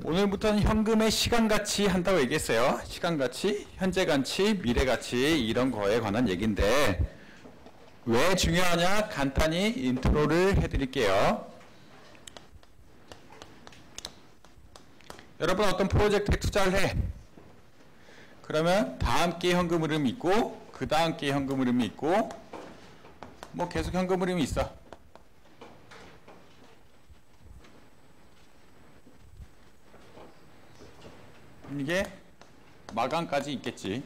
오늘부터는 현금의 시간가치 한다고 얘기했어요. 시간가치, 현재가치, 미래가치 이런 거에 관한 얘기인데 왜 중요하냐 간단히 인트로를 해드릴게요. 여러분 어떤 프로젝트에 투자를 해. 그러면 다음 기회 현금 흐름이 있고 그 다음 기회 현금 흐름이 있고 뭐 계속 현금 흐름이 있어. 이게 마감까지 있겠지.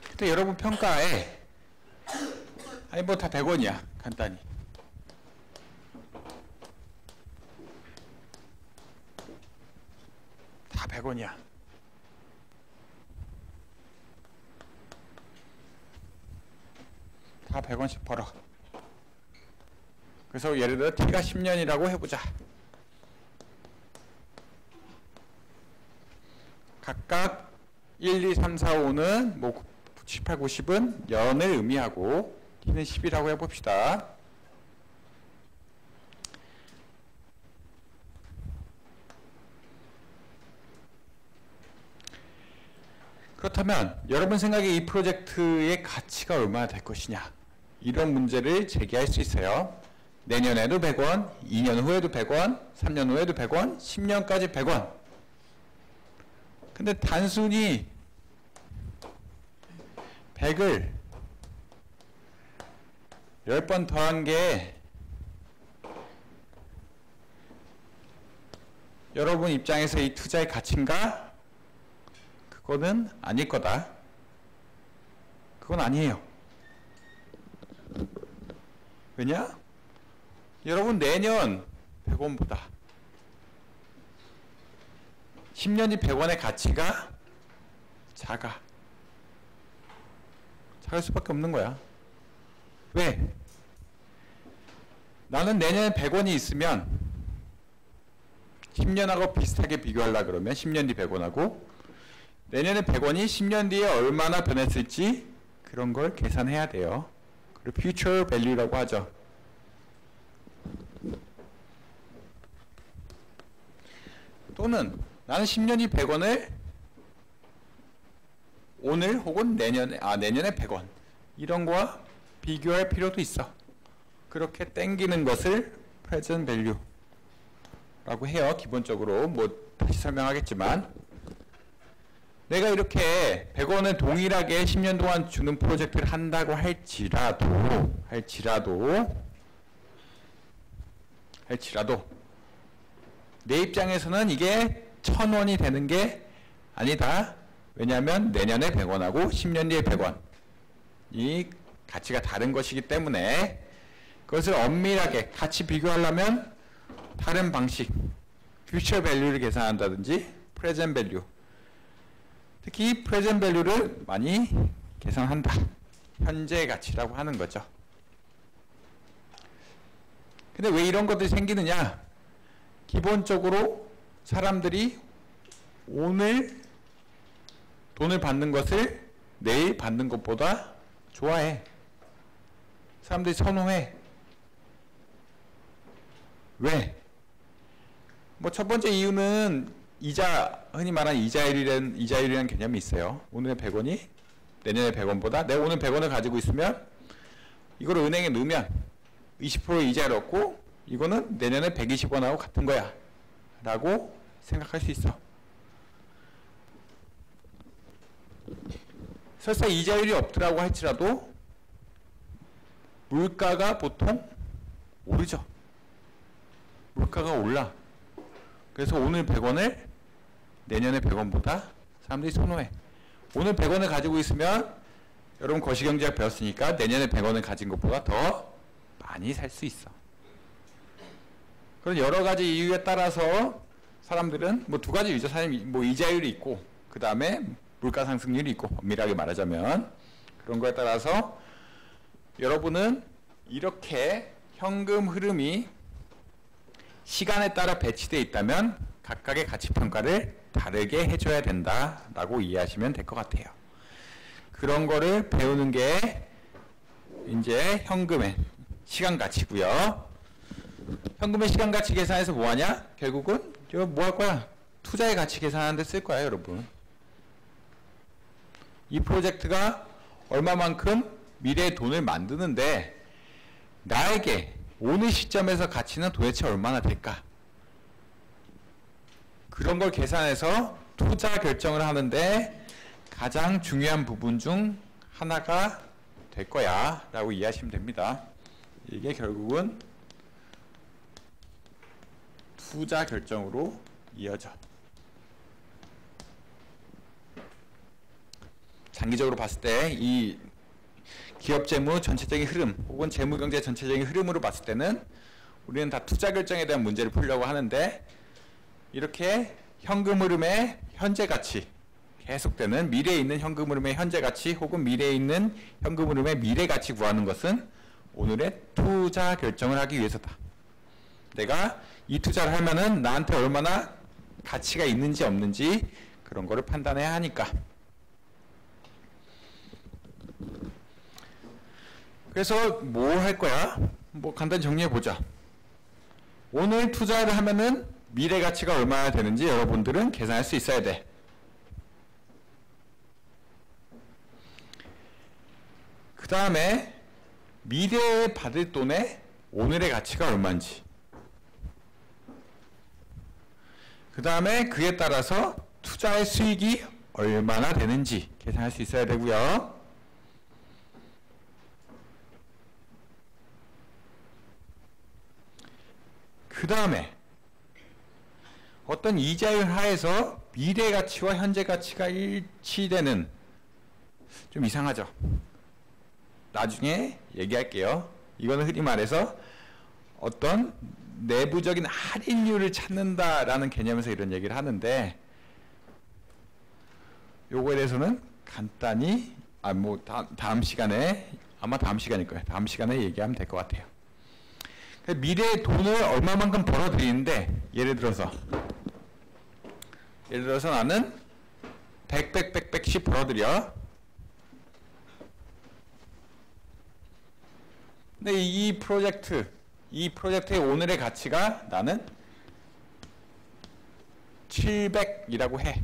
그때 여러분 평가에 아니 뭐 다 100원이야 간단히. 다 100원이야. 다 100원씩 벌어. 그래서 예를 들어 T가 10년이라고 해보자. 각각 1, 2, 3, 4, 5는 뭐 7, 8, 9, 10은 연을 의미하고 T는 10이라고 해봅시다. 그렇다면 여러분 생각에 이 프로젝트의 가치가 얼마나 될 것이냐 이런 문제를 제기할 수 있어요. 내년에도 100원, 2년 후에도 100원, 3년 후에도 100원, 10년까지 100원. 근데 단순히 100을 10번 더한 게 여러분 입장에서 이 투자의 가치인가? 그거는 아닐 거다. 그건 아니에요. 왜냐? 여러분 내년 100원보다 10년이 100원의 가치가 작을 수밖에 없는 거야. 왜? 나는 내년에 100원이 있으면 10년하고 비슷하게 비교하려고 그러면 10년 뒤 100원하고 내년에 100원이 10년 뒤에 얼마나 변했을지 그런 걸 계산해야 돼요. 그리고 future value라고 하죠. 또는 나는 10년이 100원을 오늘 혹은 내년에 100원 이런 거와 비교할 필요도 있어. 그렇게 땡기는 것을 present value 라고 해요. 기본적으로 뭐 다시 설명하겠지만 내가 이렇게 100원을 동일하게 10년 동안 주는 프로젝트를 한다고 할지라도 내 입장에서는 이게 1000원이 되는 게 아니다. 왜냐하면 내년에 100원하고 10년 뒤에 100원 이 가치가 다른 것이기 때문에 그것을 엄밀하게 같이 비교하려면 다른 방식 future value를 계산한다든지 present value 특히 present value를 많이 계산한다. 현재 가치라고 하는 거죠. 근데 왜 이런 것들이 생기느냐? 기본적으로 사람들이 오늘 돈을 받는 것을 내일 받는 것보다 좋아해. 사람들이 선호해. 왜? 뭐 첫 번째 이유는 흔히 말하는 이자율이라는 개념이 있어요. 오늘의 100원이 내년의 100원보다 내가 오늘 100원을 가지고 있으면 이걸 은행에 넣으면 20% 이자를 얻고 이거는 내년에 120원하고 같은 거야 라고 생각할 수 있어. 설사 이자율이 없더라고 할지라도 물가가 보통 오르죠. 물가가 올라. 그래서 오늘 100원을 내년에 100원보다 사람들이 선호해. 오늘 100원을 가지고 있으면 여러분 거시경제학 배웠으니까 내년에 100원을 가진 것보다 더 많이 살 수 있어. 그런 여러 가지 이유에 따라서 사람들은 뭐 두 가지 뭐 이자율이 있고 그 다음에 물가 상승률이 있고 엄밀하게 말하자면 그런 거에 따라서 여러분은 이렇게 현금 흐름이 시간에 따라 배치되어 있다면 각각의 가치평가를 다르게 해줘야 된다라고 이해하시면 될 것 같아요. 그런 거를 배우는 게 이제 현금의 시간 가치고요. 현금의 시간 가치 계산해서 뭐 하냐? 결국은 이거 뭐 할 거야? 투자의 가치 계산하는 데 쓸 거야, 여러분. 이 프로젝트가 얼마만큼 미래의 돈을 만드는데 나에게 오늘 시점에서 가치는 도대체 얼마나 될까? 그런 걸 계산해서 투자 결정을 하는데 가장 중요한 부분 중 하나가 될 거야 라고 이해하시면 됩니다. 이게 결국은 투자 결정으로 이어져. 장기적으로 봤을 때 이 기업 재무 전체적인 흐름 혹은 재무 경제 전체적인 흐름으로 봤을 때는 우리는 다 투자 결정에 대한 문제를 풀려고 하는데 이렇게 현금 흐름의 현재 가치, 계속되는 미래에 있는 현금 흐름의 현재 가치 혹은 미래에 있는 현금 흐름의 미래 가치 구하는 것은 오늘의 투자 결정을 하기 위해서다. 내가 이 투자를 하면은 나한테 얼마나 가치가 있는지 없는지 그런 거를 판단해야 하니까. 그래서 뭘 할 거야? 뭐 간단히 정리해 보자. 오늘 투자를 하면은 미래 가치가 얼마나 되는지 여러분들은 계산할 수 있어야 돼. 그 다음에 미래에 받을 돈의 오늘의 가치가 얼마인지. 그 다음에 그에 따라서 투자의 수익이 얼마나 되는지 계산할 수 있어야 되고요. 그 다음에 어떤 이자율 하에서 미래 가치와 현재 가치가 일치되는, 좀 이상하죠? 나중에 얘기할게요. 이거는 흔히 말해서 어떤 내부적인 할인율을 찾는다라는 개념에서 이런 얘기를 하는데, 요거에 대해서는 간단히 다음 시간에, 아마 다음 시간일 거예요. 다음 시간에 얘기하면 될 것 같아요. 미래의 돈을 얼마만큼 벌어들이는데, 예를 들어서 나는 100씩 벌어들여. 근데 이 프로젝트의 오늘의 가치가 나는 700이라고 해.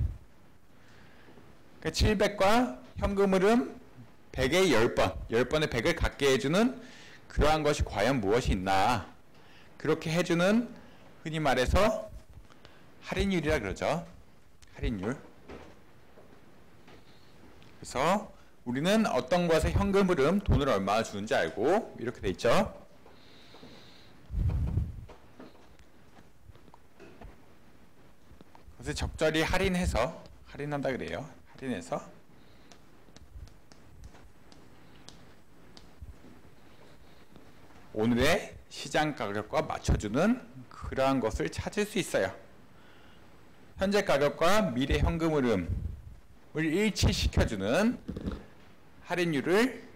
그 700과 현금 흐름 100의 10번, 10번의 100을 갖게 해주는 그러한 것이 과연 무엇이 있나. 그렇게 해주는, 흔히 말해서 할인율이라 그러죠. 할인율. 그래서 우리는 어떤 것에 현금 흐름, 돈을 얼마나 주는지 알고 이렇게 돼 있죠. 그래서 적절히 할인한다 그래요. 할인해서 오늘의 시장 가격과 맞춰주는 그러한 것을 찾을 수 있어요. 현재 가격과 미래 현금 흐름을 일치시켜주는 할인율을,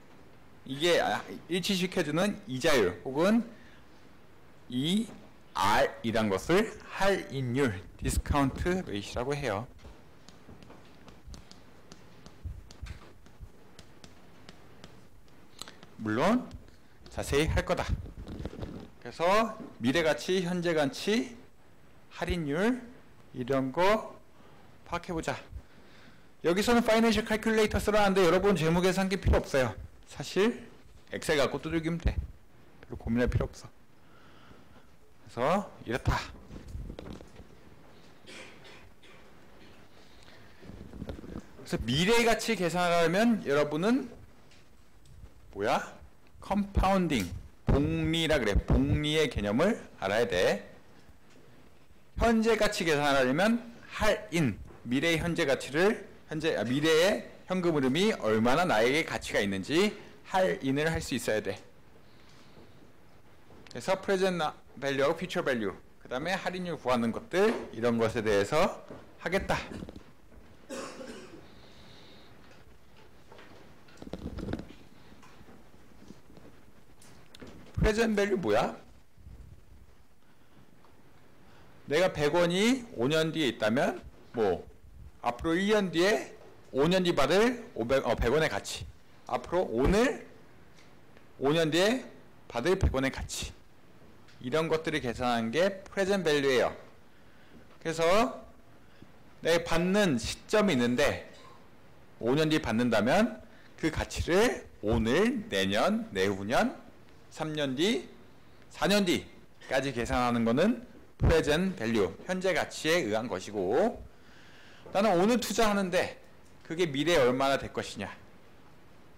이게 일치시켜주는 이자율 혹은 이 R이란 것을 할인율, 디스카운트 레이시라고 해요. 물론 자세히 할 거다. 그래서 미래가치, 현재가치, 할인율 이런 거 파악해보자. 여기서는 파이낸셜 칼큘레이터 쓰라는데 여러분 재무계산기 필요 없어요. 사실 엑셀 갖고 두들기면 돼. 별로 고민할 필요 없어. 그래서 이렇다. 그래서 미래가치 계산하려면 여러분은 뭐야? 컴파운딩, 복리라 그래. 복리의 개념을 알아야 돼. 현재 가치 계산하려면 할인, 미래의 현재 가치를, 미래의 현금 흐름이 얼마나 나에게 가치가 있는지 할인을 할 수 있어야 돼. 그래서 present value하고 future value, 그 다음에 할인율 구하는 것들, 이런 것에 대해서 하겠다. present value 뭐야? 내가 100원이 5년 뒤에 있다면 뭐 앞으로 1년 뒤에 5년 뒤 받을 100원의 가치, 앞으로 오늘 5년 뒤에 받을 100원의 가치, 이런 것들을 계산하는 게 프레젠트 밸류예요. 그래서 내가 받는 시점이 있는데 5년 뒤에 받는다면 그 가치를 오늘, 내년, 내후년, 3년 뒤, 4년 뒤까지 계산하는 거는 프레젠트 밸류, 현재 가치에 의한 것이고, 나는 오늘 투자하는데 그게 미래에 얼마나 될 것이냐,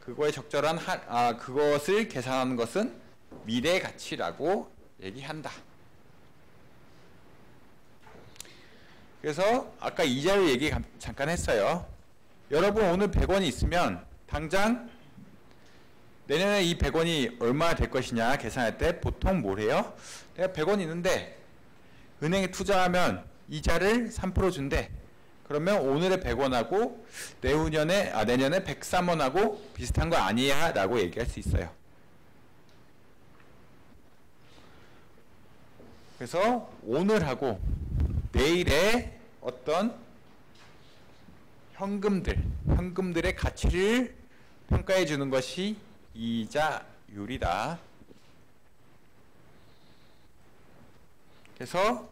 그거에 적절한 그것을 계산하는 것은 미래 가치라고 얘기한다. 그래서 아까 이자율 얘기 잠깐 했어요. 여러분 오늘 100원이 있으면 당장 내년에 이 100원이 얼마나 될 것이냐 계산할 때 보통 뭘 해요? 내가 100원 있는데 은행에 투자하면 이자를 3% 준대. 그러면 오늘의 100원하고 내년에 103원하고 비슷한 거 아니야 라고 얘기할 수 있어요. 그래서 오늘하고 내일의 어떤 현금들의 가치를 평가해 주는 것이 이자율이다. 그래서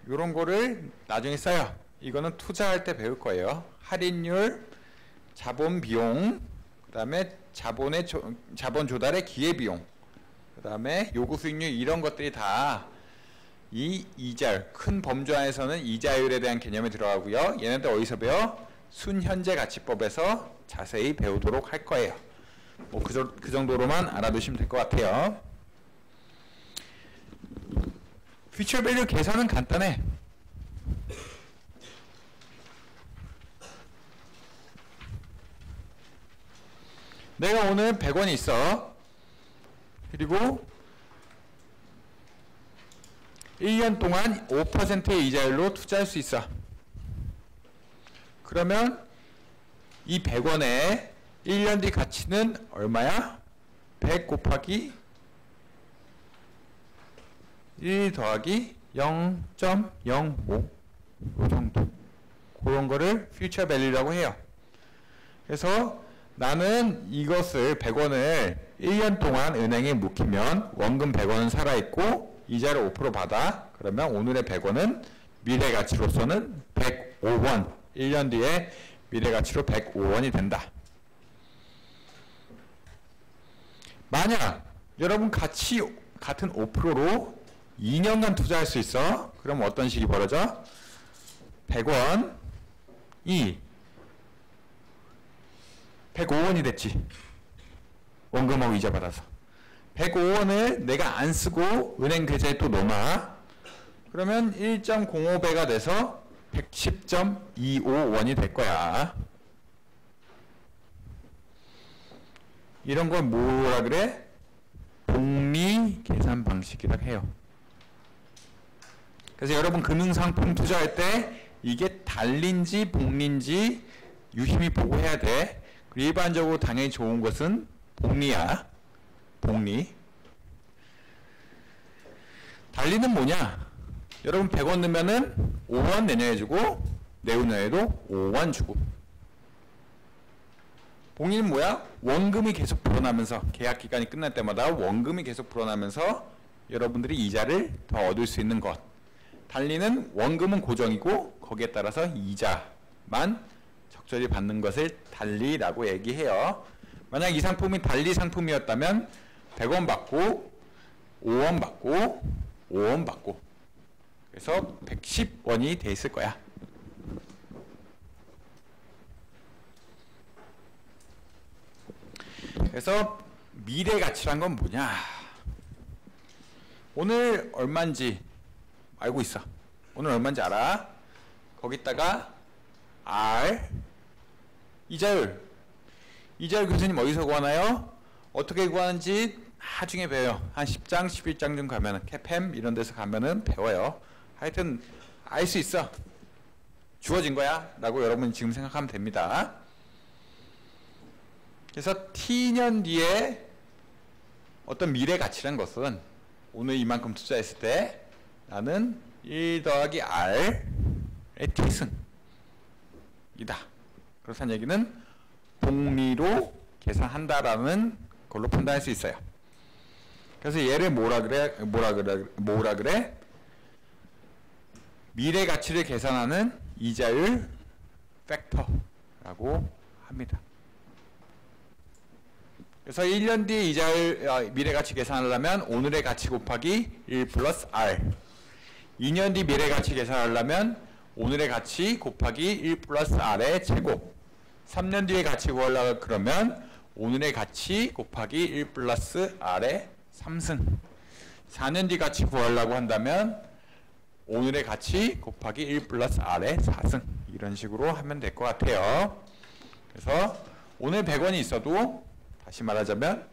이런 거를 나중에 써요. 이거는 투자할 때 배울 거예요. 할인율, 자본 비용, 그 다음에 자본 조달의 기회비용, 그 다음에 요구 수익률, 이런 것들이 다 이 이자율, 큰 범주 안에서는 이자율에 대한 개념이 들어가고요. 얘네들 어디서 배워? 순현재 가치법에서 자세히 배우도록 할 거예요. 뭐 그 정도로만 알아두시면 될 것 같아요. 퓨처 밸류 계산은 간단해. 내가 오늘 100원이 있어. 그리고 1년 동안 5%의 이자율로 투자할 수 있어. 그러면 이 100원의 1년 뒤 가치는 얼마야? 100 곱하기 1 더하기 0.05, 이 정도. 그런 거를 퓨처 밸류라고 해요. 그래서 나는 이것을 100원을 1년 동안 은행에 묵히면 원금 100원은 살아있고 이자를 5% 받아. 그러면 오늘의 100원은 미래 가치로서는 105원, 1년 뒤에 미래 가치로 105원이 된다. 만약 여러분 같이 같은 5%로 2년간 투자할 수 있어. 그럼 어떤 식이 벌어져? 100원이 105원이 됐지. 원금하고 이자 받아서 105원을 내가 안 쓰고 은행 계좌에 또 넣어놔. 그러면 1.05배가 돼서 110.25원이 될 거야. 이런 걸 뭐라 그래? 복리 계산 방식이라고 해요. 그래서 여러분 금융상품 투자할 때 이게 달린지 복리인지 유심히 보고 해야 돼. 일반적으로 당연히 좋은 것은 복리야. 복리. 달리는 뭐냐? 여러분 100원 넣으면은 5원 내년에 주고 내후년에도 5원 주고. 복리는 뭐야? 원금이 계속 불어나면서 계약 기간이 끝날 때마다 원금이 계속 불어나면서 여러분들이 이자를 더 얻을 수 있는 것. 달리는 원금은 고정이고 거기에 따라서 이자만 적절히 받는 것을 달리라고 얘기해요. 만약 이 상품이 달리 상품이었다면 100원 받고 5원 받고 5원 받고 그래서 110원이 돼 있을 거야. 그래서 미래 가치란 건 뭐냐? 오늘 얼마인지 알고 있어. 오늘 얼마인지 알아? 거기다가 R 이자율. 이자율 교수님 어디서 구하나요? 어떻게 구하는지 나중에 배워요. 한 10장, 11장 좀 가면은 캐팸 이런 데서 가면은 배워요. 하여튼 알 수 있어. 주어진 거야 라고 여러분 지금 생각하면 됩니다. 그래서 T년 뒤에 어떤 미래 가치란 것은 오늘 이만큼 투자했을 때 나는 1 더하기 R의 T승 이다. 그렇다는 얘기는 복리로 계산한다라는 그걸로 판단할 수 있어요. 그래서 얘를 뭐라 그래? 미래 가치를 계산하는 이자율 팩터라고 합니다. 그래서 1년 뒤에 이자율 미래 가치 계산하려면 오늘의 가치 곱하기 1 플러스 R. 2년 뒤 미래 가치 계산하려면 오늘의 가치 곱하기 1 플러스 R의 제곱. 3년 뒤에 가치 구하려고 그러면 오늘의 가치 곱하기 1 플러스 R의 3승. 4년 뒤 가치 구하려고 한다면 오늘의 가치 곱하기 1 플러스 R의 4승. 이런 식으로 하면 될 것 같아요. 그래서 오늘 100원이 있어도 다시 말하자면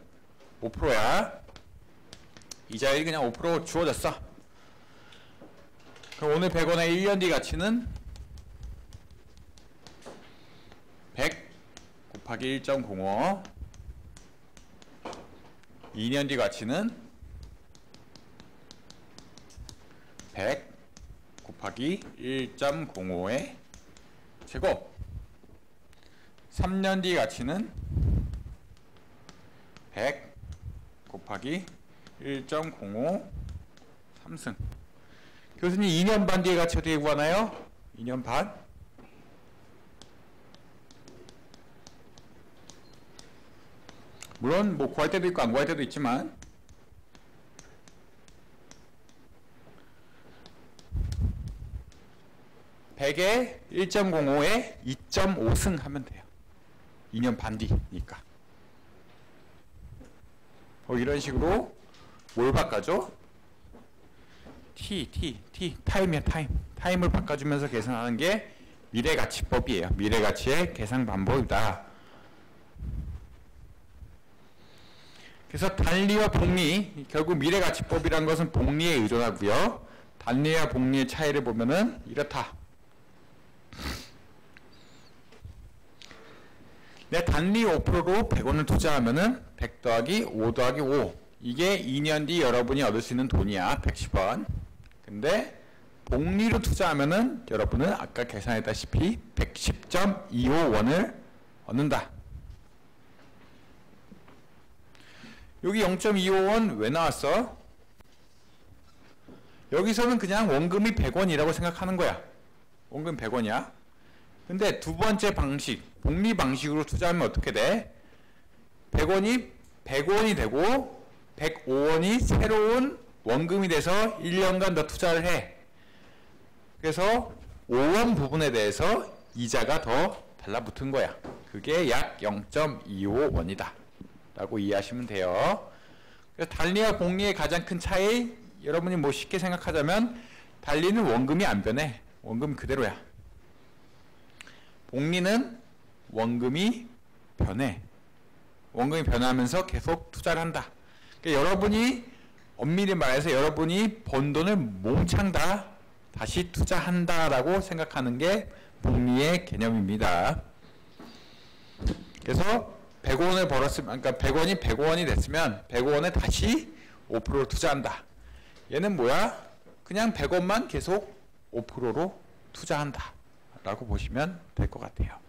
5%야. 이자율이 그냥 5% 주어졌어. 그럼 오늘 100원의 1년 뒤 가치는 100 곱하기 1.05. 2년 뒤 가치는 100 곱하기 1.05의 제곱. 3년 뒤 가치는 100 곱하기 1.05 3승. 교수님 2년 반 뒤에 가치 어떻게 구하나요? 2년 반? 물론 뭐 구할 때도 있고 안 구할 때도 있지만 (100에) 1.05에 2.5승 하면 돼요. 2년 반 뒤니까. 이런 식으로 뭘 바꿔줘? 타임이야, 타임. 타임을 바꿔주면서 계산하는 게 미래가치법이에요. 미래가치의 계산 방법이다. 그래서 단리와 복리, 결국 미래가치법이란 것은 복리에 의존하고요. 단리와 복리의 차이를 보면은 이렇다. 내 단리 5%로 100원을 투자하면은 100 더하기 5 더하기 5. 이게 2년 뒤 여러분이 얻을 수 있는 돈이야. 110원. 근데 복리로 투자하면은 여러분은 아까 계산했다시피 110.25원을 얻는다. 여기 0.25원 왜 나왔어? 여기서는 그냥 원금이 100원이라고 생각하는 거야. 원금 100원이야. 근데 두 번째 방식, 복리 방식으로 투자하면 어떻게 돼? 100원이 100원이 되고 105원이 새로운 원금이 돼서 1년간 더 투자를 해. 그래서 5원 부분에 대해서 이자가 더 달라붙은 거야. 그게 약 0.25원이다 라고 이해하시면 돼요. 그래서 단리와 복리의 가장 큰 차이, 여러분이 뭐 쉽게 생각하자면 단리는 원금이 안 변해. 원금 그대로야. 복리는 원금이 변해. 원금이 변하면서 계속 투자를 한다. 그러니까 여러분이 엄밀히 말해서 여러분이 번 돈을 몽창 다 다시 투자한다라고 생각하는 게 복리의 개념입니다. 그래서 100원을 벌었으면, 그러니까 100원이 105원이 됐으면 105원에 다시 5%를 투자한다. 얘는 뭐야? 그냥 100원만 계속 5%로 투자한다 라고 보시면 될 것 같아요.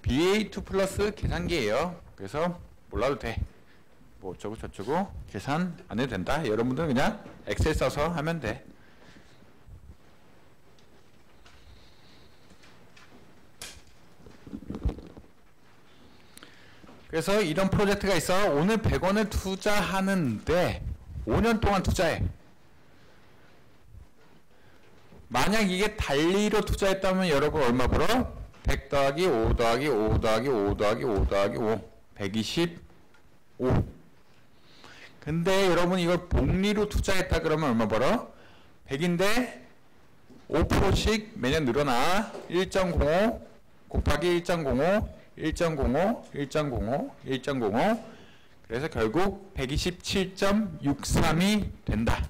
BA2 플러스 계산기예요. 그래서 몰라도 돼. 뭐 어쩌고 저쩌고 계산 안 해도 된다. 여러분들은 그냥 엑셀 써서 하면 돼. 그래서 이런 프로젝트가 있어. 오늘 100원을 투자하는데 5년 동안 투자해. 만약 이게 단리로 투자했다면 여러분 얼마 벌어? 100 더하기 5 더하기 5 더하기 5 더하기 5 더하기 5 125. 근데 여러분 이걸 복리로 투자했다 그러면 얼마 벌어? 100인데 5%씩 매년 늘어나. 1.05 곱하기 1.05 1.05 1.05 1.05. 그래서 결국 127.63이 된다.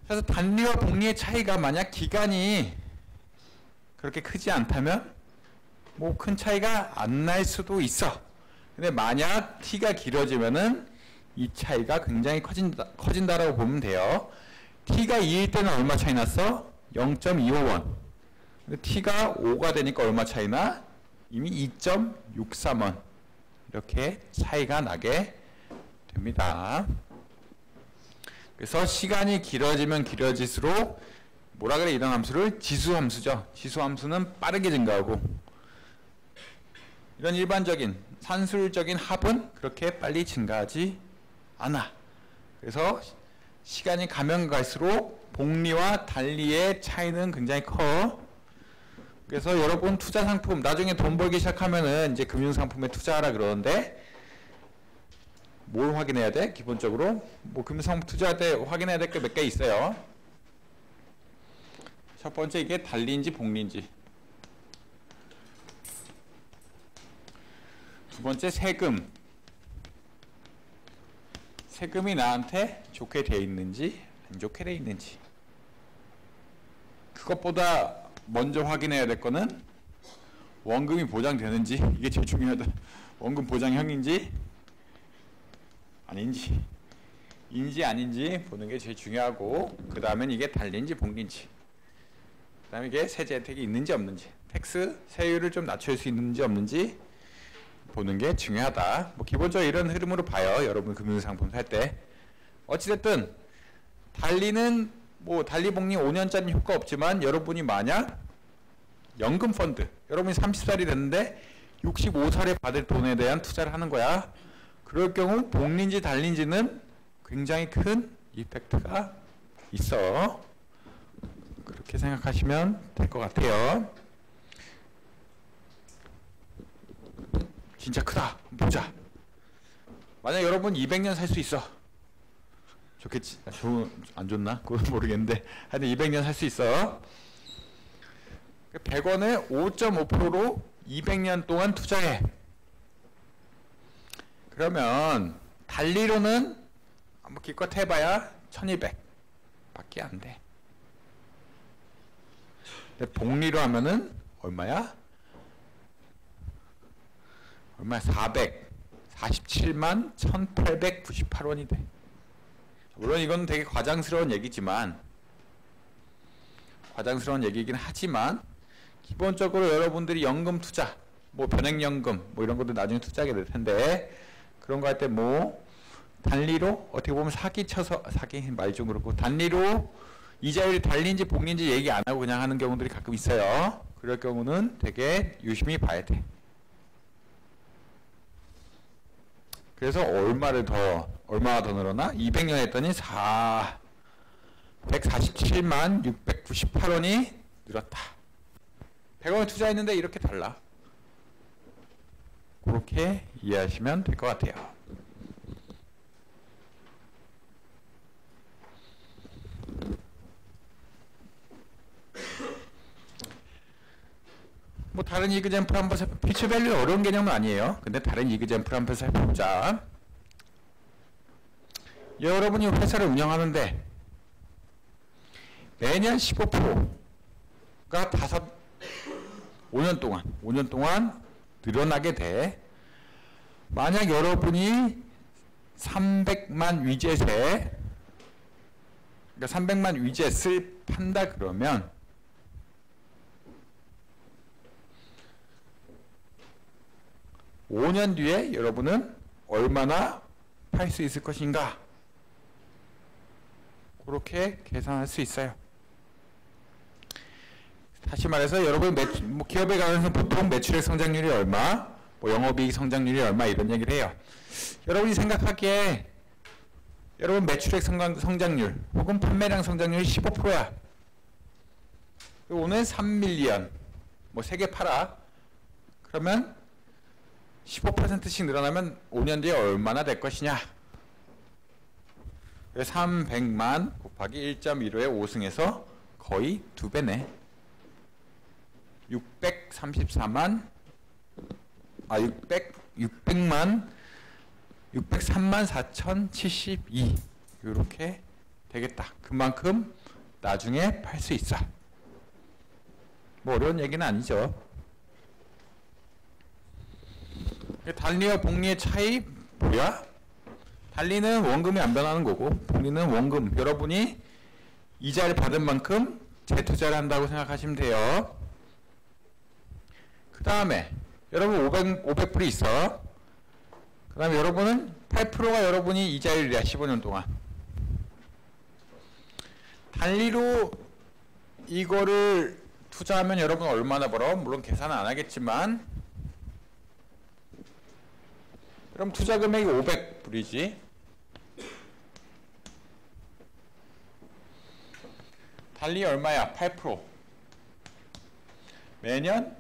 그래서 단리와 복리의 차이가 만약 기간이 그렇게 크지 않다면 뭐 큰 차이가 안 날 수도 있어. 근데 만약 T가 길어지면은 이 차이가 굉장히 커진다라고 보면 돼요. T가 2일 때는 얼마 차이 났어? 0.25원. t가 5가 되니까 얼마 차이나? 이미 2.63원. 이렇게 차이가 나게 됩니다. 그래서 시간이 길어지면 길어질수록 뭐라 그래, 이런 함수를? 지수함수죠. 지수함수는 빠르게 증가하고, 이런 일반적인 산술적인 합은 그렇게 빨리 증가하지 않아. 그래서 시간이 가면 갈수록 복리와 단리의 차이는 굉장히 커. 그래서 여러분 투자 상품, 나중에 돈 벌기 시작하면은 이제 금융상품에 투자하라 그러는데, 뭘 확인해야 돼? 기본적으로 뭐 금융상품 투자할 때 확인해야 될 게 몇 개 있어요. 첫 번째, 이게 단리인지 복리인지. 두 번째, 세금. 세금이 나한테 좋게 돼 있는지 안 좋게 돼 있는지. 그것보다 먼저 확인해야 될 거는 원금이 보장되는지, 이게 제일 중요하다. 원금 보장형인지 아닌지, 인지 아닌지 보는 게 제일 중요하고, 그 다음엔 이게 단리인지 복리인지, 그 다음에 이게 세제 혜택이 있는지 없는지, 텍스 세율을 좀 낮출 수 있는지 없는지 보는 게 중요하다. 뭐 기본적으로 이런 흐름으로 봐요, 여러분 금융상품 살 때. 어찌됐든 단리는 뭐 단리 복리 5년짜리 효과 없지만, 여러분이 만약 연금펀드, 여러분이 30살이 됐는데 65살에 받을 돈에 대한 투자를 하는 거야. 그럴 경우 복리인지 단리인지는 굉장히 큰 이펙트가 있어. 그렇게 생각하시면 될 것 같아요. 진짜 크다. 보자. 만약 여러분 200년 살 수 있어. 좋겠지? 안 좋나? 그건 모르겠는데 하여튼 200년 살 수 있어. 100원에 5.5%로 200년 동안 투자해. 그러면 단리로는 뭐 기껏 해봐야 1200 밖에 안 돼. 근데 복리로 하면은 얼마야? 얼마야? 447만 1898원이 돼. 물론 이건 되게 과장스러운 얘기지만, 과장스러운 얘기이긴 하지만, 기본적으로 여러분들이 연금 투자, 뭐 변액연금 뭐 이런 것도 나중에 투자하게 될 텐데, 그런 거 할 때 뭐 단리로 어떻게 보면 사기쳐서, 사기 말이 좀 그렇고, 단리로 이자율이 단리인지 복리인지 얘기 안 하고 그냥 하는 경우들이 가끔 있어요. 그럴 경우는 되게 유심히 봐야 돼. 그래서 얼마가 더 늘어나? 200년 했더니 147만 698원이 늘었다. 100원을 투자했는데 이렇게 달라. 그렇게 이해하시면 될 것 같아요. 뭐 다른 이그잼플 한번 살펴보자. 피처밸류 어려운 개념은 아니에요. 근데 다른 이그잼플 한번 살펴보자. 여러분이 회사를 운영하는데 매년 15%가 5년 동안 늘어나게 돼. 만약 여러분이 300만 위젯에, 그러니까 300만 위젯을 판다 그러면 (5년) 뒤에 여러분은 얼마나 팔 수 있을 것인가, 그렇게 계산할 수 있어요. 다시 말해서 여러분 뭐 기업에 가면서 보통 매출액 성장률이 얼마, 뭐 영업이익 성장률이 얼마 이런 얘기를 해요. 여러분이 생각하기에 여러분 매출액 성장률 혹은 판매량 성장률이 15%야. 오늘 3밀리언 뭐 3개 팔아. 그러면 15%씩 늘어나면 5년 뒤에 얼마나 될 것이냐. 300만 곱하기 1.15의 5승에서 거의 2배네. 603만 4,072 이렇게 되겠다. 그만큼 나중에 팔 수 있어. 뭐 어려운 얘기는 아니죠. 단리와 복리의 차이 뭐야? 단리는 원금이 안 변하는 거고, 복리는 원금, 여러분이 이자를 받은 만큼 재투자를 한다고 생각하시면 돼요. 그 다음에 여러분 500불이 있어. 그 다음에 여러분은 8%가 여러분이 이자율이야. 15년 동안. 단리로 이거를 투자하면 여러분 얼마나 벌어? 물론 계산은 안 하겠지만 그럼 투자 금액이 500불이지. 달리 얼마야? 8%. 매년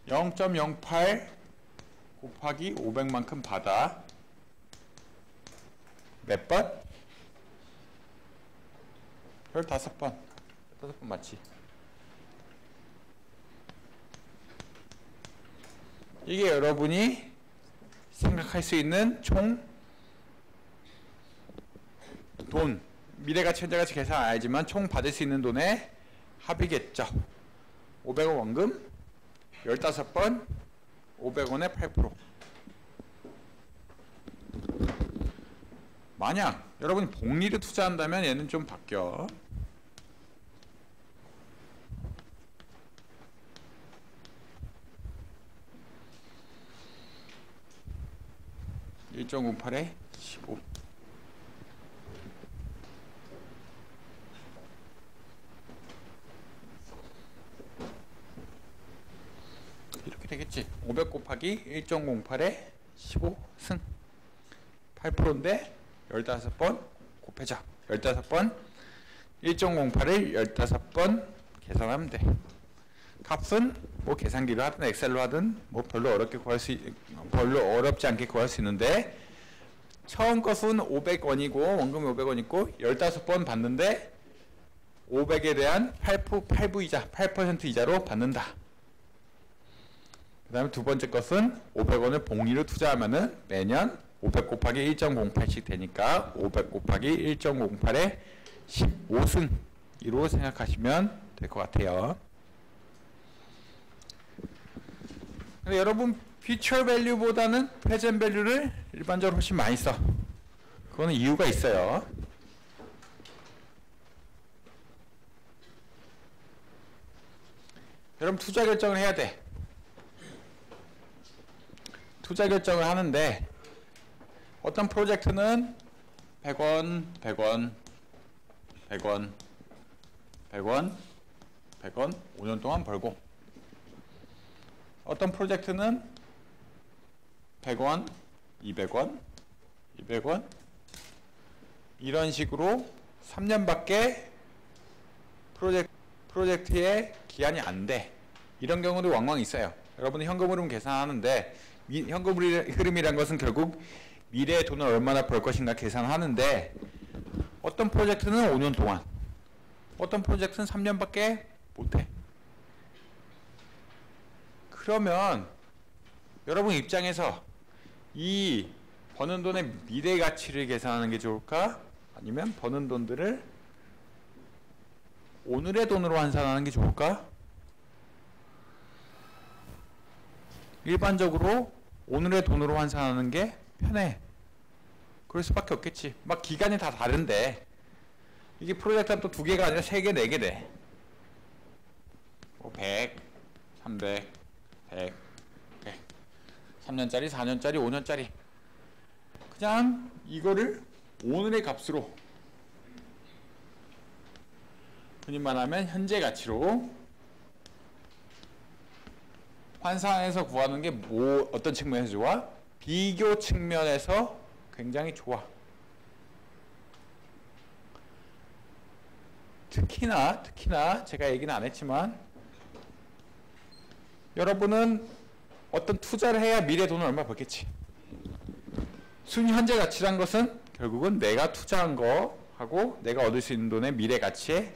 0.08 곱하기 500만큼 받아. 몇 번? 15번. 15번 맞지? 이게 여러분이 생각할 수 있는 총 돈, 미래가치 현재가치 계산 안 알지만 총 받을 수 있는 돈의 합이겠죠. 500원 원금 15번 500원에 8%. 만약 여러분이 복리를 투자한다면 얘는 좀 바뀌어. (1.08에 15) 이렇게 되겠지. 500 곱하기 1.08에 15승 8%인데 15번 곱해줘. 15번 1.08을 15번 계산하면 돼. 값은 뭐 계산기로 하든 엑셀로 하든 뭐 별로 어렵지 않게 구할 수 있는데 처음 것은 500원이고 원금이 500원 있고 15번 받는데 500에 대한 8% 이자, 8% 이자로 받는다. 그 다음에 두 번째 것은 500원을 복리로 투자하면은 매년 500 곱하기 1.08씩 되니까 500 곱하기 1.08에 15승으로 생각하시면 될 것 같아요. 근데 여러분 퓨처 밸류보다는 프레젠트 밸류를 일반적으로 훨씬 많이 써. 그거는 이유가 있어요. 여러분 투자 결정을 해야 돼. 투자 결정을 하는데 어떤 프로젝트는 100원, 100원, 100원, 100원, 100원 5년 동안 벌고 어떤 프로젝트는 100원, 200원, 200원 이런 식으로 3년밖에 프로젝트의 기한이 안 돼. 이런 경우도 왕왕 있어요. 여러분이 현금 흐름 계산하는데 현금 흐름이란 것은 결국 미래의 돈을 얼마나 벌 것인가 계산하는데 어떤 프로젝트는 5년 동안 어떤 프로젝트는 3년밖에 못해. 그러면 여러분 입장에서 이 버는 돈의 미래 가치를 계산하는 게 좋을까? 아니면 버는 돈들을 오늘의 돈으로 환산하는 게 좋을까? 일반적으로 오늘의 돈으로 환산하는 게 편해. 그럴 수밖에 없겠지. 막 기간이 다 다른데 이게 프로젝트가 또 2개가 아니라 3개, 4개 돼. 100, 300, 100, 100 3년짜리, 4년짜리, 5년짜리 그냥 이거를 오늘의 값으로 흔히 말하면 현재 가치로 환산해서 구하는 게 뭐 어떤 측면에서 좋아? 비교 측면에서 굉장히 좋아. 특히나 제가 얘기는 안 했지만 여러분은 어떤 투자를 해야 미래 돈을 얼마 벌겠지. 순위 현재 가치란 것은 결국은 내가 투자한 거하고 내가 얻을 수 있는 돈의 미래 가치의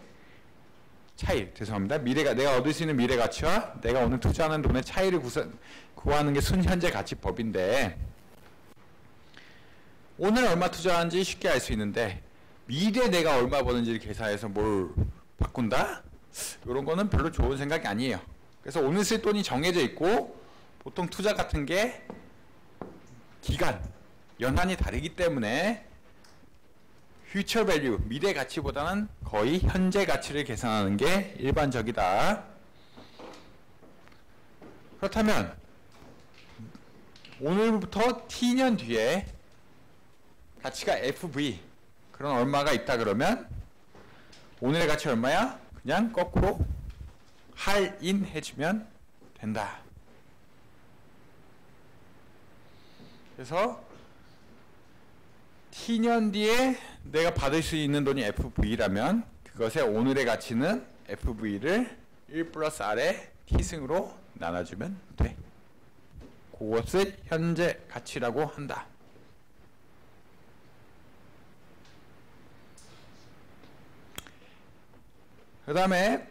차이. 죄송합니다. 내가 얻을 수 있는 미래 가치와 내가 오늘 투자하는 돈의 차이를 구하는 게 순위 현재 가치법인데 오늘 얼마 투자하는지 쉽게 알 수 있는데 미래 내가 얼마 버는지를 계산해서 뭘 바꾼다? 이런 거는 별로 좋은 생각이 아니에요. 그래서 오늘 쓸 돈이 정해져 있고 보통 투자 같은 게 기간, 연한이 다르기 때문에 future value, 미래 가치보다는 거의 현재 가치를 계산하는 게 일반적이다. 그렇다면 오늘부터 t년 뒤에 가치가 fv, 그런 얼마가 있다 그러면 오늘의 가치 얼마야? 그냥 거꾸로 할인해주면 된다. 그래서 t년 뒤에 내가 받을 수 있는 돈이 fv라면 그것의 오늘의 가치는 fv를 1 플러스 r의 t승으로 나눠주면 돼. 그것을 현재 가치라고 한다. 그 다음에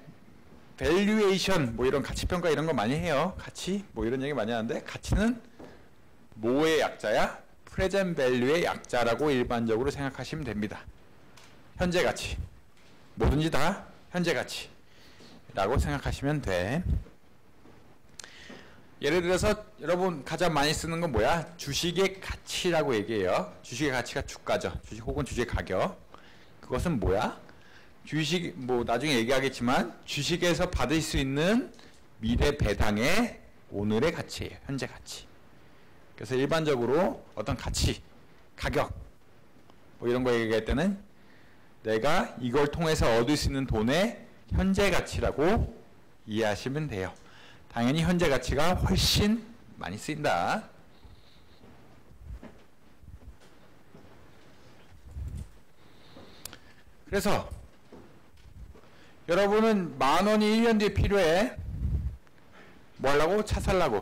valuation, 뭐 이런 가치평가 이런 거 많이 해요. 가치 뭐 이런 얘기 많이 하는데, 가치는 뭐의 약자야? present value의 약자라고 일반적으로 생각하시면 됩니다. 현재 가치, 뭐든지 다 현재 가치라고 생각하시면 돼. 예를 들어서 여러분 가장 많이 쓰는 건 뭐야? 주식의 가치라고 얘기해요. 주식의 가치가 주가죠. 주식 혹은 주식 가격. 그것은 뭐야? 주식, 뭐 나중에 얘기하겠지만 주식에서 받을 수 있는 미래 배당의 오늘의 가치예요. 현재 가치. 그래서 일반적으로 어떤 가치, 가격 뭐 이런 거 얘기할 때는 내가 이걸 통해서 얻을 수 있는 돈의 현재 가치라고 이해하시면 돼요. 당연히 현재 가치가 훨씬 많이 쓰인다. 그래서 여러분은 10,000원이 1년 뒤에 필요해. 뭐 하려고? 차 살라고.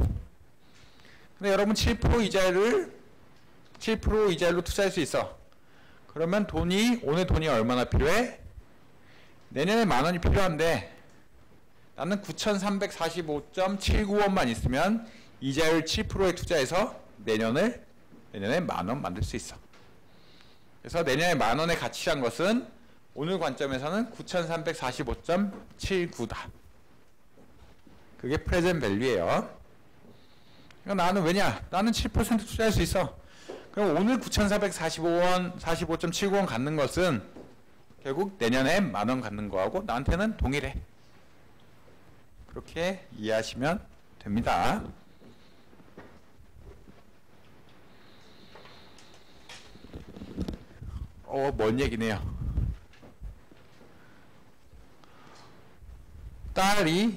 근데 여러분 7% 이자율로 투자할 수 있어. 그러면 오늘 돈이 얼마나 필요해? 내년에 10,000원이 필요한데 나는 9,345.79원만 있으면 이자율 7%에 투자해서 내년에 10,000원 만들 수 있어. 그래서 내년에 10,000원의 가치란 것은 오늘 관점에서는 9,345.79다. 그게 프레젠트 밸류예요. 그러니까 나는 왜냐? 나는 7% 투자할 수 있어. 그럼 오늘 9,445원, 45.79원 갖는 것은 결국 내년에 10,000원 갖는 거하고 나한테는 동일해. 그렇게 이해하시면 됩니다. 뭔 얘기네요.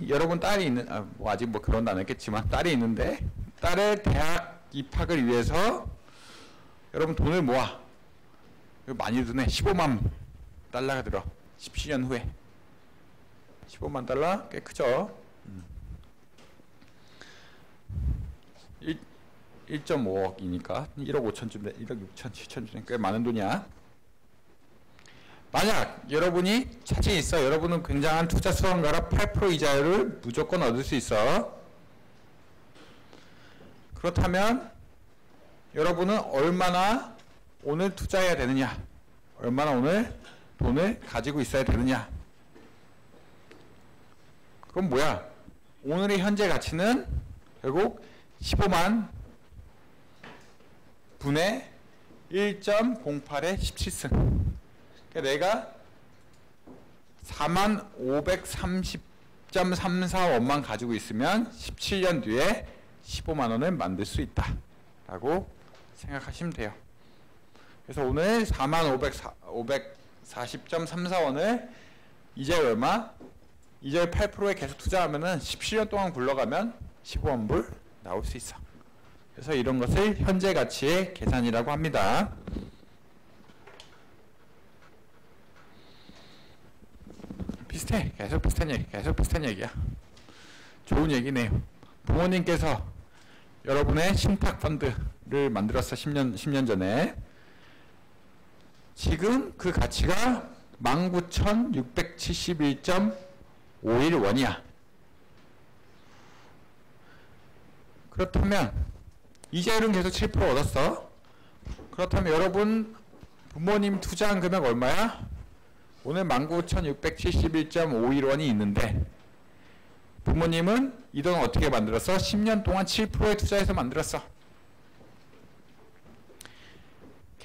여러분 딸이 있는, 뭐 아직 뭐 결혼도 안 했겠지만 딸이 있는데 딸의 대학 입학을 위해서 여러분 돈을 모아. 많이 드네. 15만 달러가 들어. 17년 후에. 15만 달러? 꽤 크죠? 1.5억이니까 1억 5천쯤 돼. 1억 6천, 7천쯤 꽤 많은 돈이야. 만약 여러분이 자신 있어. 여러분은 굉장한 투자 수강가라 8% 이자율을 무조건 얻을 수 있어. 그렇다면 여러분은 얼마나 오늘 투자해야 되느냐? 얼마나 오늘 돈을 가지고 있어야 되느냐? 그럼 뭐야? 오늘의 현재 가치는 결국 15만 분의 1.08의 17승. 그러니까 내가 4530.34원만 가지고 있으면 17년 뒤에 15만 원을 만들 수 있다 라고 생각하시면 돼요. 그래서 오늘 4540.34원을 이자율 얼마? 이자율 8%에 계속 투자하면은 17년 동안 굴러가면 15만 불 나올 수 있어. 그래서 이런 것을 현재 가치의 계산이라고 합니다. 비슷해. 계속 비슷한 얘기야. 좋은 얘기네요. 부모님께서 여러분의 신탁 펀드를 만들었어. 10년 전에. 지금 그 가치가 19,671.51원이야. 그렇다면 이자율은 계속 7% 얻었어. 그렇다면 여러분 부모님 투자한 금액 얼마야? 오늘 19,671.51원이 있는데 부모님은 이 돈 어떻게 만들었어? 10년 동안 7%에 투자해서 만들었어.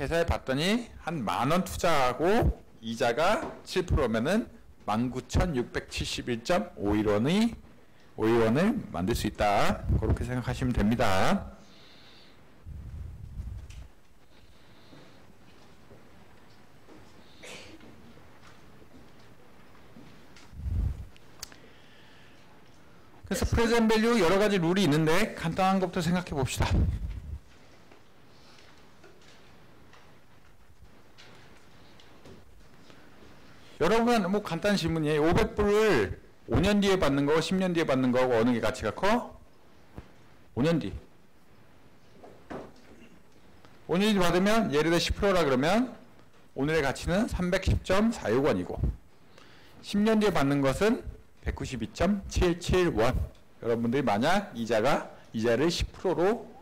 계산해 봤더니 한 10,000원 투자하고 이자가 7%면은 19,671.51원을 만들 수 있다. 그렇게 생각하시면 됩니다. 그래서 프레젠트 밸류 여러 가지 룰이 있는데 간단한 것부터 생각해 봅시다. 여러분 뭐 간단한 질문이에요. 500불을 5년 뒤에 받는 거, 10년 뒤에 받는 거하고 어느 게 가치가 커? 5년 뒤. 5년 뒤 받으면 예를 들어 10%라 그러면 오늘의 가치는 310.46원이고 10년 뒤에 받는 것은 192.77원. 여러분들이 만약 이자를 10%로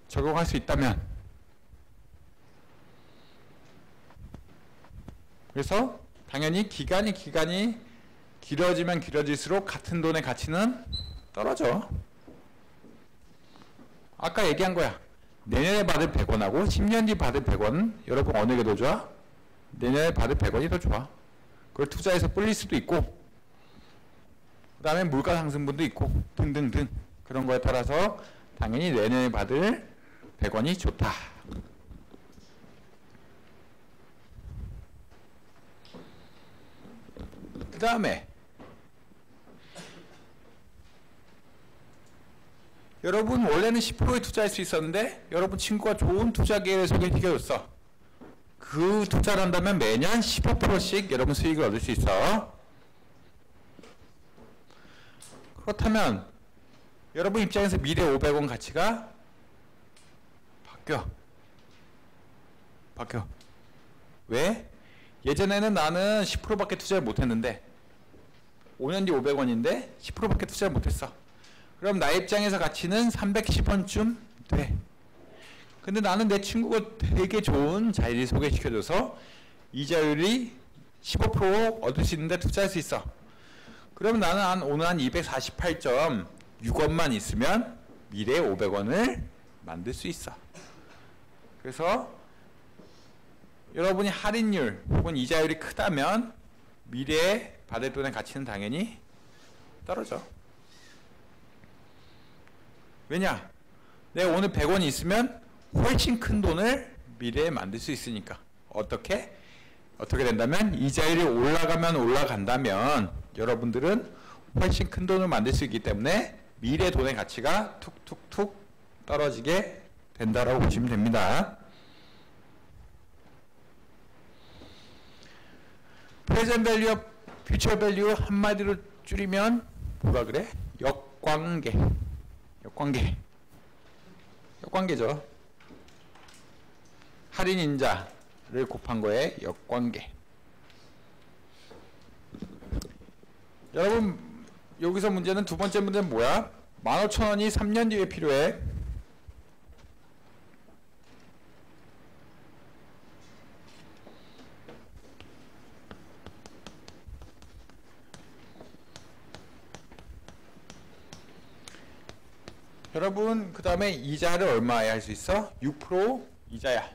적용할 수 있다면, 그래서 당연히 기간이 길어지면 길어질수록 같은 돈의 가치는 떨어져. 아까 얘기한 거야. 내년에 받을 100원하고 10년 뒤 받을 100원, 여러분 어느 게 더 좋아? 내년에 받을 100원이 더 좋아. 그걸 투자해서 불릴 수도 있고 그 다음에 물가 상승분도 있고 등등등, 그런 거에 따라서 당연히 내년에 받을 100원이 좋다. 그 다음에 여러분 원래는 10%에 투자할 수 있었는데 여러분 친구가 좋은 투자 기회를 소개시켜줬어. 그 투자를 한다면 매년 15%씩 여러분 수익을 얻을 수 있어. 그렇다면 여러분 입장에서 미래 500원 가치가 바뀌어. 왜? 예전에는 나는 10%밖에 투자를 못했는데 5년 뒤 500원인데 10%밖에 투자를 못했어. 그럼 나의 입장에서 가치는 310원쯤 돼. 근데 나는 내 친구가 되게 좋은 자리를 소개시켜줘서 이자율이 15% 얻을 수 있는데 투자할 수 있어. 그러면 나는 오늘 한 248.6원만 있으면 미래에 500원을 만들 수 있어. 그래서 여러분이 할인율 혹은 이자율이 크다면 미래에 받을 돈의 가치는 당연히 떨어져. 왜냐? 내가 오늘 100원이 있으면 훨씬 큰 돈을 미래에 만들 수 있으니까. 어떻게 된다면 이자율이 올라간다면 여러분들은 훨씬 큰 돈을 만들 수 있기 때문에 미래 돈의 가치가 툭툭툭 떨어지게 된다라고 보시면 됩니다. 프레젠트 밸류와 퓨처 밸류 한마디로 줄이면 뭐라 그래? 역관계죠. 할인 인자를 곱한 거에 역관계. 여러분 여기서 문제는 두 번째 문제는 뭐야? 15,000원이 3년 뒤에 필요해. 여러분 그 다음에 이자를 얼마에 할 수 있어? 6% 이자야.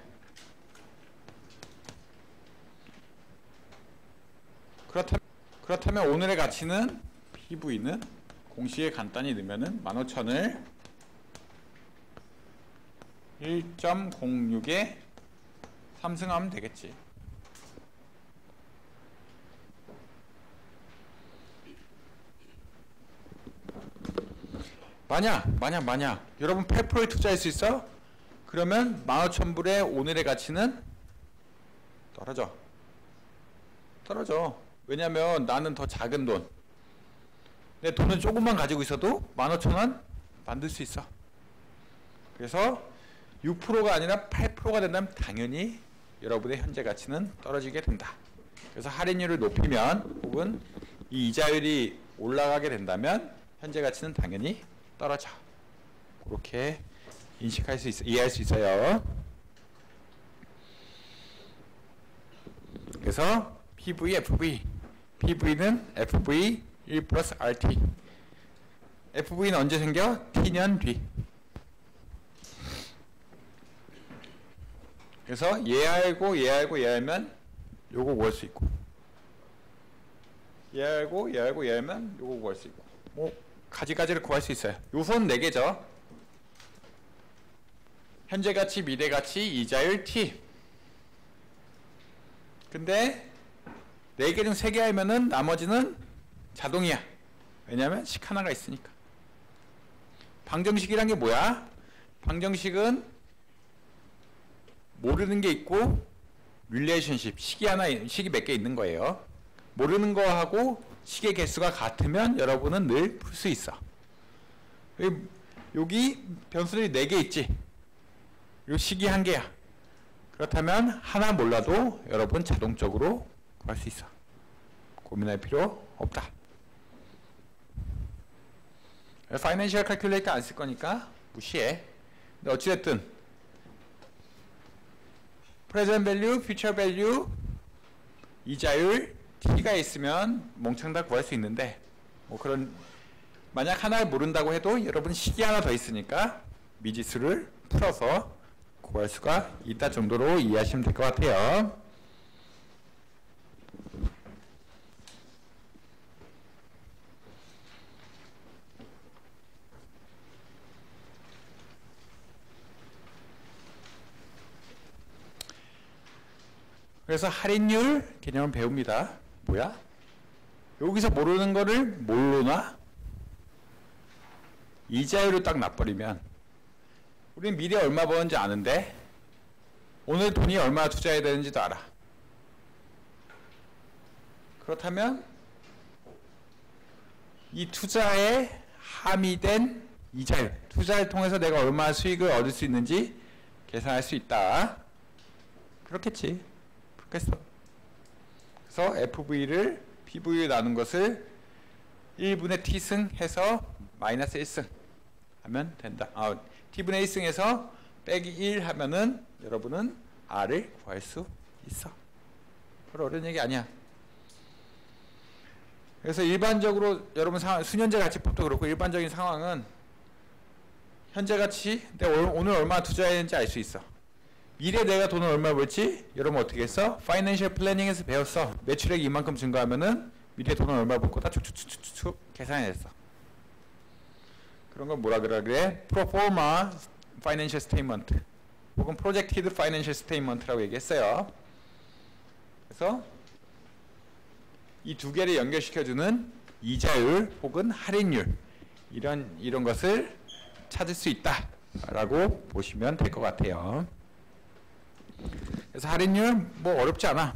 그렇다면 오늘의 가치는 PV는 공식에 간단히 넣으면은 15,000을 1.06에 삼승하면 되겠지. 만약 여러분 8%에 투자할 수 있어? 그러면 15,000불의 오늘의 가치는 떨어져. 왜냐면 나는 더 작은 돈, 내 돈은 조금만 가지고 있어도 15,000원 만들 수 있어. 그래서 6%가 아니라 8%가 된다면 당연히 여러분의 현재 가치는 떨어지게 된다. 그래서 할인율을 높이면 혹은 이 이자율이 올라가게 된다면 현재 가치는 당연히 떨어져. 그렇게 이해할 수 있어요. 그래서 PV, FV. PV는 FV 1 플러스 RT. FV는 언제 생겨? T년 뒤. 그래서 얘 알고 얘 알고 얘 알면 요거 구할 수 있고, 얘 알고 얘 알고 얘 알면 요거 구할 수 있고, 뭐 가지가지를 구할 수 있어요. 요선 4개죠. 현재 가치, 미래 가치, 이자율 t. 근데 4개 중 3개 알면은 나머지는 자동이야. 왜냐면 식 하나가 있으니까. 방정식이란 게 뭐야? 방정식은 모르는 게 있고 릴레이션십, 식이 몇 개 있는 거예요. 모르는 거하고 식의 개수가 같으면 여러분은 늘 풀 수 있어. 여기 변수들이 4개 있지. 요 식이 1개야. 그렇다면 하나 몰라도 여러분 자동적으로 구할 수 있어. 고민할 필요 없다. 파이낸셜 칼큘레이터 안 쓸 거니까 무시해. 근데 어찌됐든 프레젠트 밸류, 퓨처 밸류, 이자율 t가 있으면 몽창 다 구할 수 있는데, 뭐 그런, 만약 하나를 모른다고 해도 여러분 식이 하나 더 있으니까 미지수를 풀어서 구할 수가 있다 정도로 이해하시면 될 것 같아요. 그래서 할인율 개념을 배웁니다. 뭐야? 여기서 모르는 거를 뭘로 놔? 이자율로 딱 놔버리면, 우리는 미래 얼마 버는지 아는데 오늘 돈이 얼마 투자해야 되는지도 알아. 그렇다면 이 투자에 함의된 이자율, 투자를 통해서 내가 얼마 수익을 얻을 수 있는지 계산할 수 있다. 그렇겠지. 그렇겠어. 그래서 FV를 PV로 나눈 것을 1분의 T승 해서 마이너스 1승 하면 된다. T분의 1승에서 빼기 1 하면은 여러분은 R을 구할 수 있어. 별로 어려운 얘기 아니야. 그래서 일반적으로 여러분 수년제 가치법도 그렇고 일반적인 상황은 현재 가치, 내가 오늘 얼마 투자했는지 알 수 있어. 미래 내가 돈을 얼마 벌지? 여러분 어떻게 했어? 파이낸셜 플래닝에서 배웠어. 매출액이 이만큼 증가하면은 미래 돈을 얼마 벌 거다 쭉쭉쭉쭉 계산했어. 그런 걸 뭐라 그래? 프로포마 파이낸셜 스테이트먼트 혹은 프로젝티드 파이낸셜 스테이트먼트라고 얘기했어요. 그래서 이 두 개를 연결시켜주는 이자율 혹은 할인율, 이런 것을 찾을 수 있다라고 보시면 될 것 같아요. 그래서 할인율 뭐 어렵지 않아.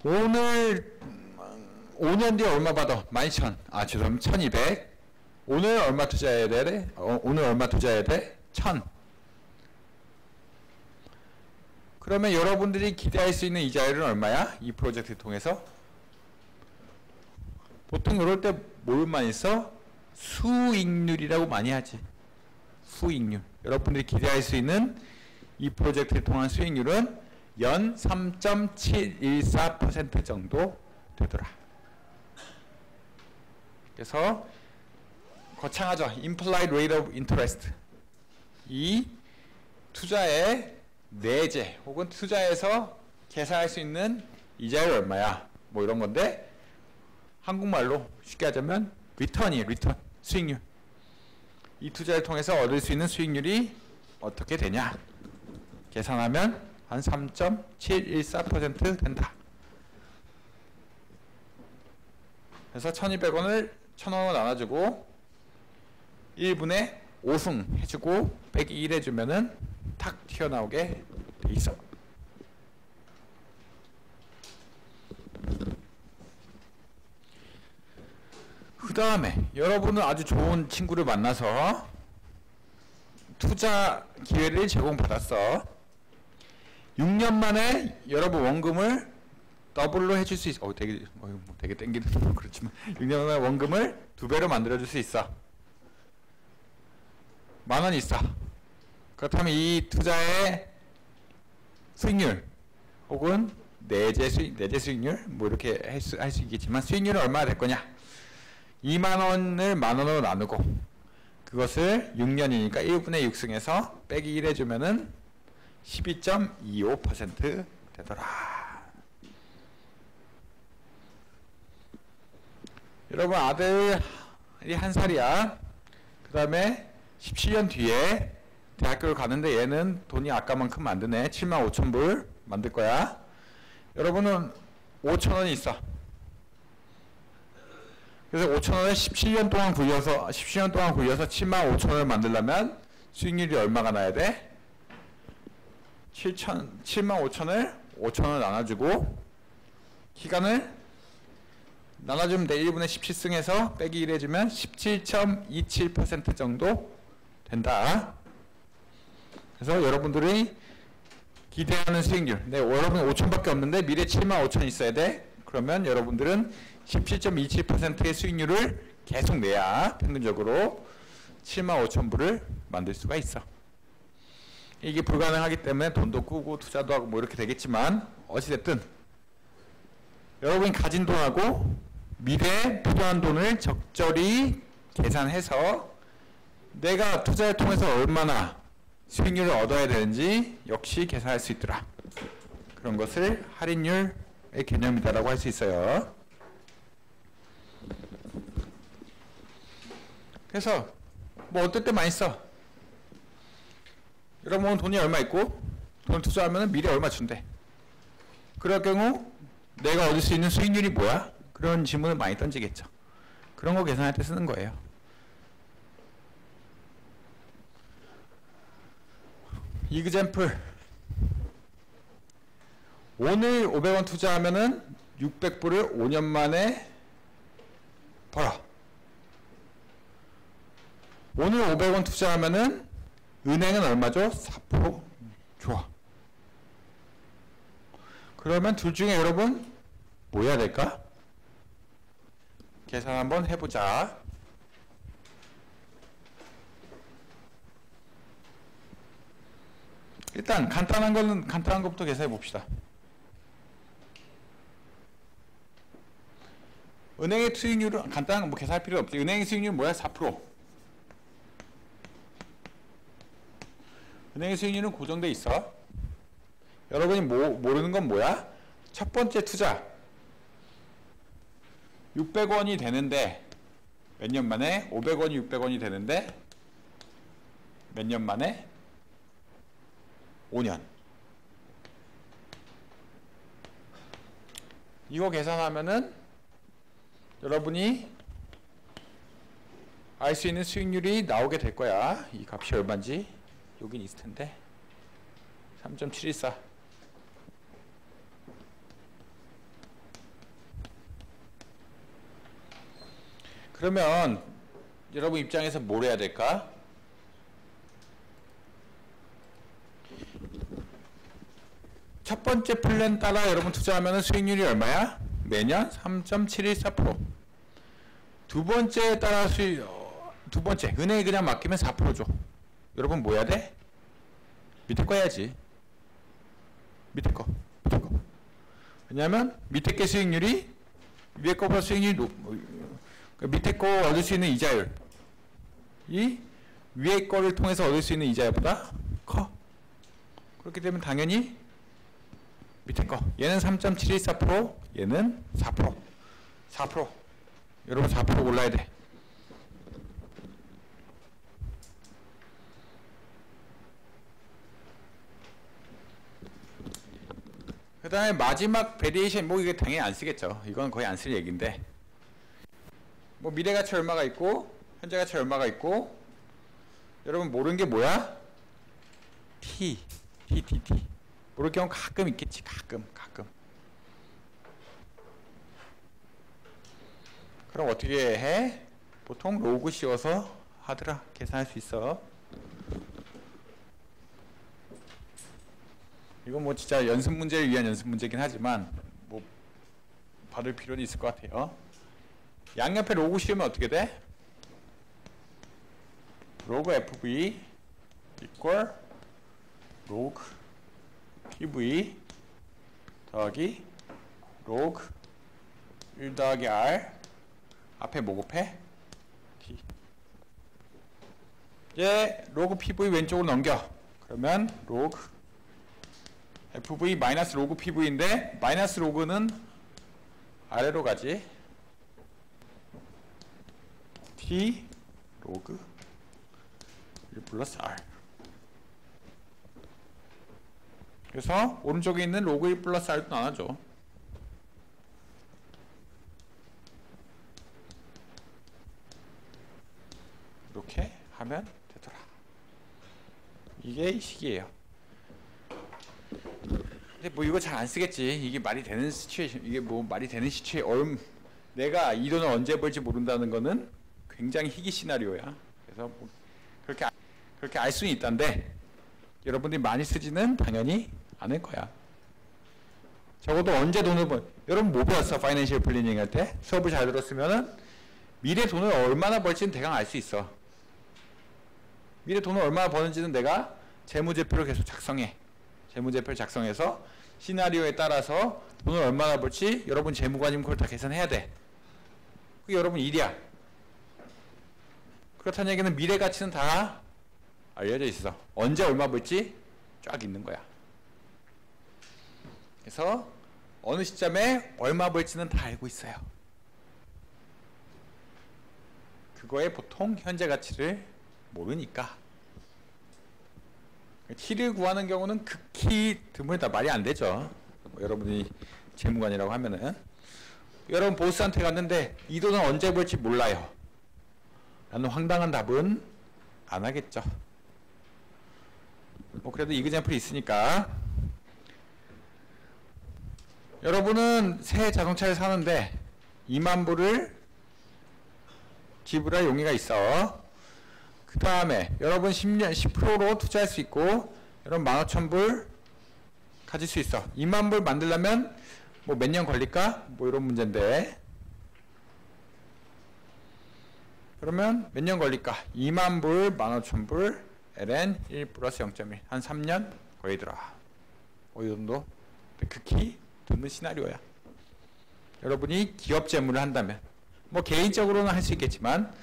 오늘 5년 뒤에 얼마 받아? 12,000. 죄송합니다. 1,200. 오늘 얼마 투자해야 돼? 오늘 얼마 투자해야 돼? 1,000. 그러면 여러분들이 기대할 수 있는 이자율은 얼마야? 이 프로젝트를 통해서? 보통 이럴 때 뭘만 있어? 수익률이라고 많이 하지. 수익률. 여러분들이 기대할 수 있는 이 프로젝트를 통한 수익률은 연 3.714% 정도 되더라. 그래서 거창하죠. Implied Rate of Interest. 이 투자의 내재 혹은 투자에서 계산할 수 있는 이자율 얼마야? 뭐 이런 건데 한국말로 쉽게 하자면 리턴이에요. 리턴. 수익률. 이 투자를 통해서 얻을 수 있는 수익률이 어떻게 되냐? 계산하면 한 3.714% 된다. 그래서 1,200원을 1,000원으로 나눠주고 1분의 5승 해주고 빼기 1 해주면은 탁 튀어나오게 돼 있어. 그 다음에 여러분은 아주 좋은 친구를 만나서 투자 기회를 제공받았어. 6년 만에 여러분 원금을 더블로 해줄 수 있어. 되게 땡기는 그렇지만 6년 만에 원금을 2배로 만들어줄 수 있어. 10,000원 있어. 그렇다면 이 투자의 수익률 혹은 내재 수익률 뭐 이렇게 할 수 있겠지만 수익률은 얼마나 될 거냐? 20,000원을 10,000원으로 나누고 그것을 6년이니까 1분의 6승에서 빼기 1 해주면은 12.25% 되더라. 여러분 아들이 1살이야. 그 다음에 17년 뒤에 대학교를 가는데 얘는 돈이 아까만큼 만드네. 75,000불 만들 거야. 여러분은 5,000원이 있어. 그래서 5,000원을 17년 동안 굴려서 75,000원을 만들려면 수익률이 얼마가 나야 돼? 75,000을 5,000원 나눠주고 기간을 나눠주면 돼. 1분의 17승에서 빼기 1 해주면 17.27% 정도 된다. 그래서 여러분들이 기대하는 수익률, 여러분 5,000밖에 없는데 미래 75,000 있어야 돼. 그러면 여러분들은 17.27%의 수익률을 계속 내야 평균적으로 75,000불을 만들 수가 있어. 이게 불가능하기 때문에 돈도 꾸고 투자도 하고 뭐 이렇게 되겠지만 어찌됐든 여러분이 가진 돈하고 미래에 필요한 돈을 적절히 계산해서 내가 투자를 통해서 얼마나 수익률을 얻어야 되는지 역시 계산할 수 있더라. 그런 것을 할인율의 개념이다라고 할 수 있어요. 그래서 뭐 어떨 때 많이 써. 여러분 돈이 얼마 있고 돈을 투자하면 미래에 얼마 준대. 그럴 경우 내가 얻을 수 있는 수익률이 뭐야? 그런 질문을 많이 던지겠죠. 그런 거 계산할 때 쓰는 거예요. 이그젬플 오늘 500원 투자하면은 600불을 5년 만에 벌어. 오늘 500원 투자하면은 은행은 얼마죠? 4% 좋아. 그러면 둘 중에 여러분 뭐 해야 될까? 계산 한번 해보자. 일단 간단한 것부터 계산해 봅시다. 은행의 수익률은 간단한 거 뭐 계산할 필요 없지. 은행의 수익률은 뭐야? 4%. 은행의 수익률은 고정돼 있어. 여러분이 모르는 건 뭐야? 첫 번째 투자 600원이 되는데 몇 년 만에? 500원이 600원이 되는데 몇 년 만에? 5년. 이거 계산하면은 여러분이 알 수 있는 수익률이 나오게 될 거야. 이 값이 얼마인지 여긴 있을 텐데 3.714. 그러면 여러분 입장에서 뭘 해야 될까? 첫 번째 플랜 따라 여러분 투자하면 수익률이 얼마야? 매년 3.714%. 두 번째에 따라 두 번째 은행에 그냥 맡기면 4% 줘. 여러분 뭐 해야 돼? 밑에 거 해야지. 밑에 거. 왜냐면 밑에 게 수익률이 위에 거보다 수익률이 밑에 거 얻을 수 있는 이자율 이 위에 거를 통해서 얻을 수 있는 이자율보다 커. 그렇기 때문에 당연히 밑에 거. 얘는 3.714%, 얘는 4%. 4%. 여러분 4% 골라야 돼. 그 다음에 마지막 베리에이션, 뭐 이게 당연히 안 쓰겠죠. 이건 거의 안 쓸 얘기인데. 뭐 미래가치 얼마가 있고, 현재가치 얼마가 있고, 여러분 모르는 게 뭐야? T. 모를 경우 가끔 있겠지. 가끔. 그럼 어떻게 해? 보통 로그 씌워서 하더라. 계산할 수 있어. 이건 뭐 진짜 연습 문제를 위한 연습 문제긴 하지만 뭐 받을 필요는 있을 것 같아요. 양옆에 로그 씌우면 어떻게 돼? 로그 FV equal 로그 PV 더하기 로그 1 더하기 R 앞에 뭐 곱해? T. 이제 로그 PV 왼쪽으로 넘겨. 그러면 로그 FV 마이너스 로그 PV인데 마이너스 로그는 아래로 가지. T 로그 1 플러스 R. 그래서 오른쪽에 있는 로그 1 플러스 R도 나눠줘. 이렇게 하면 되더라. 이게 이 식이에요. 근데 뭐 이거 잘 안 쓰겠지. 이게 말이 되는 시츄에이션, 이게 뭐 말이 되는 시츄에이션, 내가 이 돈을 언제 벌지 모른다는 거는 굉장히 희귀 시나리오야. 그래서 뭐 그렇게 알 수는 있단데 여러분들이 많이 쓰지는 당연히 않을 거야. 적어도 언제 돈을 여러분 뭐 배웠어? 파이낸셜 플래닝 할 때? 수업을 잘 들었으면은 미래 돈을 얼마나 벌지는 대강 알 수 있어. 미래 돈을 얼마나 버는지는 내가 재무제표를 계속 작성해. 재무제표를 작성해서 시나리오에 따라서 돈을 얼마나 벌지 여러분 재무관님 그걸 다 계산해야 돼. 그게 여러분 일이야. 그렇다는 얘기는 미래 가치는 다 알려져 있어. 언제 얼마 벌지 쫙 있는 거야. 그래서 어느 시점에 얼마 벌지는 다 알고 있어요. 그거에 보통 현재 가치를 모르니까. T를 구하는 경우는 극히 드물다. 말이 안 되죠. 뭐 여러분이 재무관이라고 하면은 여러분 보스한테 갔는데 이 돈은 언제 벌지 몰라요. 라는 황당한 답은 안 하겠죠. 뭐 그래도 이그젬플이 있으니까. 여러분은 새 자동차를 사는데 2만 불을 지불할 용의가 있어. 그 다음에 여러분 10%로 투자할 수 있고 여러분 15,000불 가질 수 있어. 2만 불 만들려면 뭐 몇 년 걸릴까? 뭐 이런 문제인데 그러면 몇 년 걸릴까? 2만 불, 15,000불, ln 1 플러스 0.1 한 3년 걸리더라. 이 정도? 극히 드문 시나리오야. 여러분이 기업 재무를 한다면 뭐 개인적으로는 할 수 있겠지만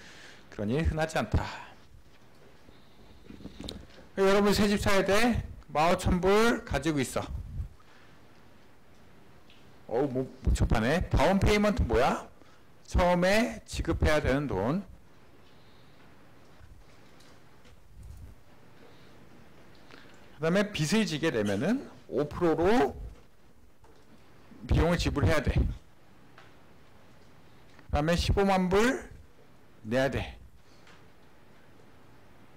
그런 일이 흔하지 않다. 여러분 새 집 사야 돼. 15,000불 가지고 있어. 뭐 복잡하네. 다운 페이먼트 뭐야? 처음에 지급해야 되는 돈. 그 다음에 빚을 지게 되면은 5%로 비용을 지불해야 돼. 그 다음에 15만 불 내야 돼.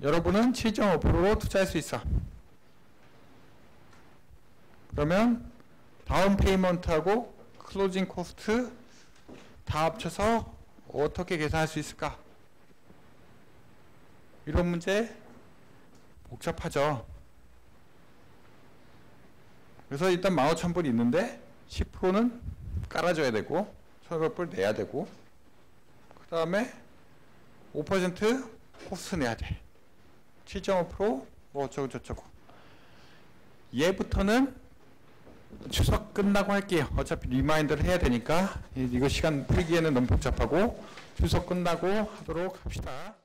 여러분은 7.5%로 투자할 수 있어. 그러면 다운 페이먼트하고 클로징 코스트 다 합쳐서 어떻게 계산할 수 있을까? 이런 문제 복잡하죠. 그래서 일단 15,000불이 있는데 10%는 깔아줘야 되고 1,500불 내야 되고 그 다음에 5% 코스트 내야 돼. 7.5% 뭐 어쩌고 저쩌고. 얘부터는 추석 끝나고 할게요. 어차피 리마인더를 해야 되니까 이거 시간 풀기에는 너무 복잡하고 추석 끝나고 하도록 합시다.